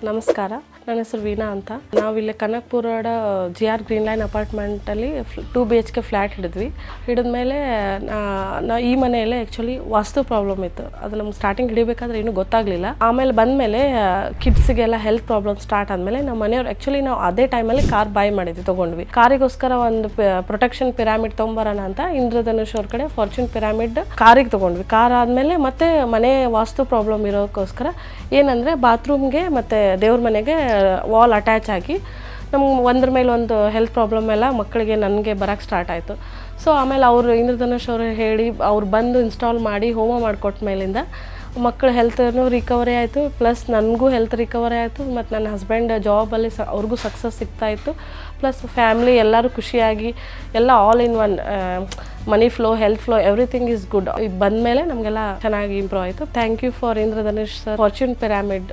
ನಮಸ್ಕಾರ, ನನ್ನ ಹೆಸರು ವೀಣಾ ಅಂತ. ನಾವಿಲ್ಲಿ ಕನಕಪುರದ GR ಗ್ರೀನ್ ಲೈನ್ ಅಪಾರ್ಟ್ಮೆಂಟಲ್ಲಿ 2 BHK ಫ್ಲ್ಯಾಟ್ ಹಿಡಿದ್ಮೇಲೆ ಈ ಮನೆಯಲ್ಲೇ ಆ್ಯಕ್ಚುಲಿ ವಾಸ್ತು ಪ್ರಾಬ್ಲಮ್ ಇತ್ತು. ಅದು ನಮ್ಗೆ ಸ್ಟಾರ್ಟಿಂಗ್ ಹಿಡಿಬೇಕಾದ್ರೆ ಇನ್ನೂ ಗೊತ್ತಾಗಲಿಲ್ಲ. ಆಮೇಲೆ ಬಂದಮೇಲೆ ಕಿಡ್ಸಿಗೆಲ್ಲ ಹೆಲ್ತ್ ಪ್ರಾಬ್ಲಮ್ ಸ್ಟಾರ್ಟ್ ಆದಮೇಲೆ ನಮ್ಮ ಮನೆಯವ್ರು ಆ್ಯಕ್ಚುಲಿ ನಾವು ಅದೇ ಟೈಮಲ್ಲಿ ಕಾರ್ ಬೈ ತೊಗೊಂಡ್ವಿ. ಕಾರಿಗೋಸ್ಕರ ಒಂದು ಪ್ರೊಟೆಕ್ಷನ್ ಪಿರಾಮಿಡ್ ತೊಗೊಂಬರೋಣ ಅಂತ ಇಂದ್ರಧನುಷ್ ಅವ್ರ ಕಡೆ ಫಾರ್ಚೂನ್ ಪಿರಾಮಿಡ್ ಕಾರಿಗೆ ತೊಗೊಂಡ್ವಿ. ಕಾರ್ ಆದಮೇಲೆ ಮತ್ತೆ ಮನೆ ವಾಸ್ತು ಪ್ರಾಬ್ಲಮ್ ಇರೋಕ್ಕೋಸ್ಕರ ಏನಂದರೆ ಬಾತ್ರೂಮ್ಗೆ ಮತ್ತು ದೇವ್ರ ಮನೆಗೆ ವಾಲ್ ಅಟ್ಯಾಚ್ ಆಗಿ ನಮ್ಗೆ ಒಂದ್ರ ಮೇಲೆ ಒಂದು ಹೆಲ್ತ್ ಪ್ರಾಬ್ಲಮ್ ಎಲ್ಲ ಮಕ್ಕಳಿಗೆ ನನಗೆ ಬರೋಕ್ಕೆ ಸ್ಟಾರ್ಟ್ ಆಯಿತು. ಸೊ ಆಮೇಲೆ ಅವರು ಇಂದ್ರಧನುಷ್ ಅವರು ಹೇಳಿ ಅವ್ರು ಬಂದು ಇನ್ಸ್ಟಾಲ್ ಮಾಡಿ ಹೋಮ ಮಾಡಿಕೊಟ್ಟ ಮೇಲಿಂದ ಮಕ್ಕಳ ಹೆಲ್ತೂ ರಿಕವರಿ ಆಯಿತು, ಪ್ಲಸ್ ನನಗೂ ಹೆಲ್ತ್ ರಿಕವರಿ ಆಯಿತು, ಮತ್ತು ನನ್ನ ಹಸ್ಬೆಂಡ್ ಜಾಬಲ್ಲಿ ಅವ್ರಿಗೂ ಸಕ್ಸಸ್ ಸಿಗ್ತಾಯಿತ್ತು. ಪ್ಲಸ್ ಫ್ಯಾಮ್ಲಿ ಎಲ್ಲರೂ ಖುಷಿಯಾಗಿ ಎಲ್ಲ all in one money flow, health flow, everything is good. ಇದು ಬಂದಮೇಲೆ ನಮಗೆಲ್ಲ ಚೆನ್ನಾಗಿ ಇಂಪ್ರೂವ್ ಆಯಿತು. Thank you for Indradhanush sir, fortune pyramid.